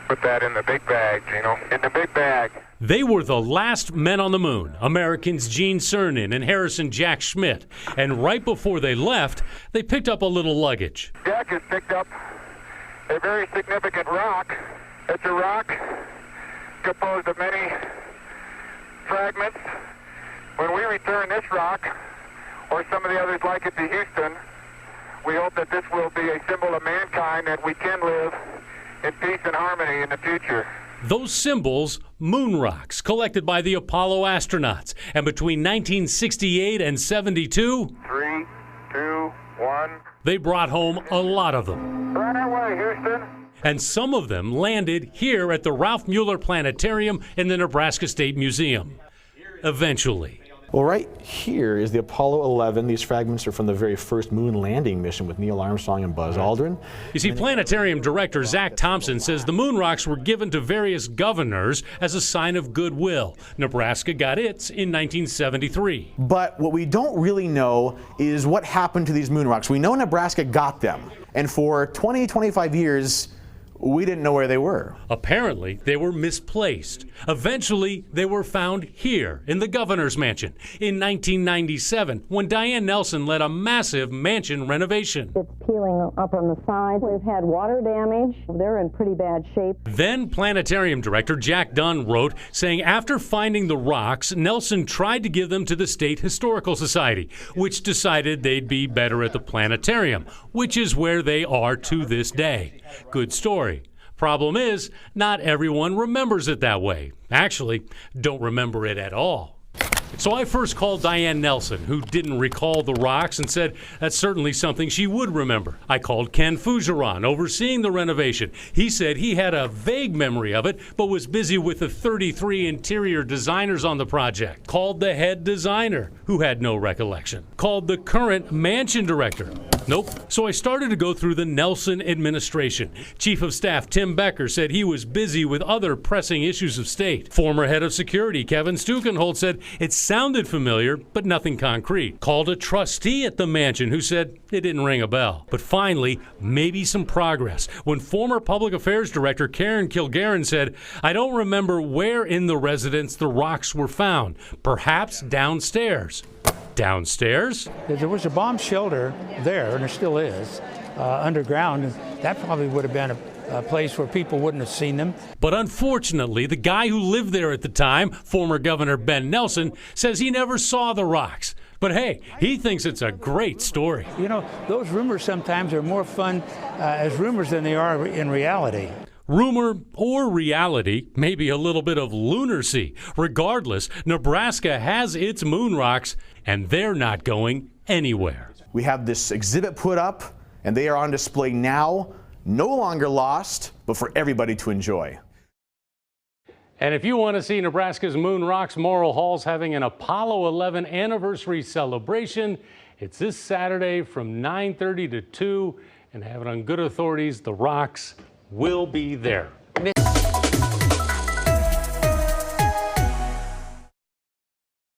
Put that in the big bag, Gino. In the big bag. They were the last men on the moon, Americans Gene Cernan and Harrison Jack Schmitt. And right before they left, they picked up a little luggage. Jack has picked up a very significant rock. It's a rock composed of many fragments. When we return this rock, or some of the others like it, to Houston, we hope that this will be a symbol of mankind, that we can live in peace and harmony in the future. Those symbols, moon rocks, collected by the Apollo astronauts. And between 1968 and 72, 3, 2, 1. they brought home a lot of them. Right away, Houston. And some of them landed here at the Ralph Mueller Planetarium in the Nebraska State Museum. Eventually. Well, right here is the Apollo 11. These fragments are from the very first moon landing mission with Neil Armstrong and Buzz Aldrin. You see, planetarium director Zach Thompson says the moon rocks were given to various governors as a sign of goodwill. Nebraska got its in 1973. But what we don't really know is what happened to these moon rocks. We know Nebraska got them, and for 20, 25 years, we didn't know where they were. Apparently, they were misplaced. Eventually, they were found here in the governor's mansion in 1997 when Diane Nelson led a massive mansion renovation. It's peeling up on the side. We've had water damage. They're in pretty bad shape. Then planetarium director Jack Dunn wrote, saying after finding the rocks, Nelson tried to give them to the State Historical Society, which decided they'd be better at the planetarium, which is where they are to this day. Good story. Problem is, not everyone remembers it that way. Actually, don't remember it at all. So I first called Diane Nelson, who didn't recall the rocks, and said that's certainly something she would remember. I called Ken Fougeron, overseeing the renovation. He said he had a vague memory of it, but was busy with the 33 interior designers on the project. Called the head designer, who had no recollection. Called the current mansion director. Nope. So I started to go through the Nelson administration. Chief of Staff Tim Becker said he was busy with other pressing issues of state. Former head of security Kevin Stukenholt said it sounded familiar, but nothing concrete. Called a trustee at the mansion who said it didn't ring a bell. But finally, maybe some progress when former public affairs director Karen Kilgarren said, I don't remember where in the residence the rocks were found. Perhaps downstairs. Downstairs? There was a bomb shelter there, and there still is, underground. And that probably would have been a place where people wouldn't have seen them. But unfortunately, the guy who lived there at the time, former Governor Ben Nelson, says he never saw the rocks. But hey, he thinks it's a great story. You know, those rumors sometimes are more fun as rumors than they are in reality. Rumor or reality, maybe a little bit of lunacy. Regardless, Nebraska has its moon rocks, and they're not going anywhere. We have this exhibit put up, and they are on display now, no longer lost, but for everybody to enjoy. And if you want to see Nebraska's moon rocks, Morrill Hall's having an Apollo 11 anniversary celebration. It's this Saturday from 9:30 to 2, and have it on good authorities, the rocks will be there.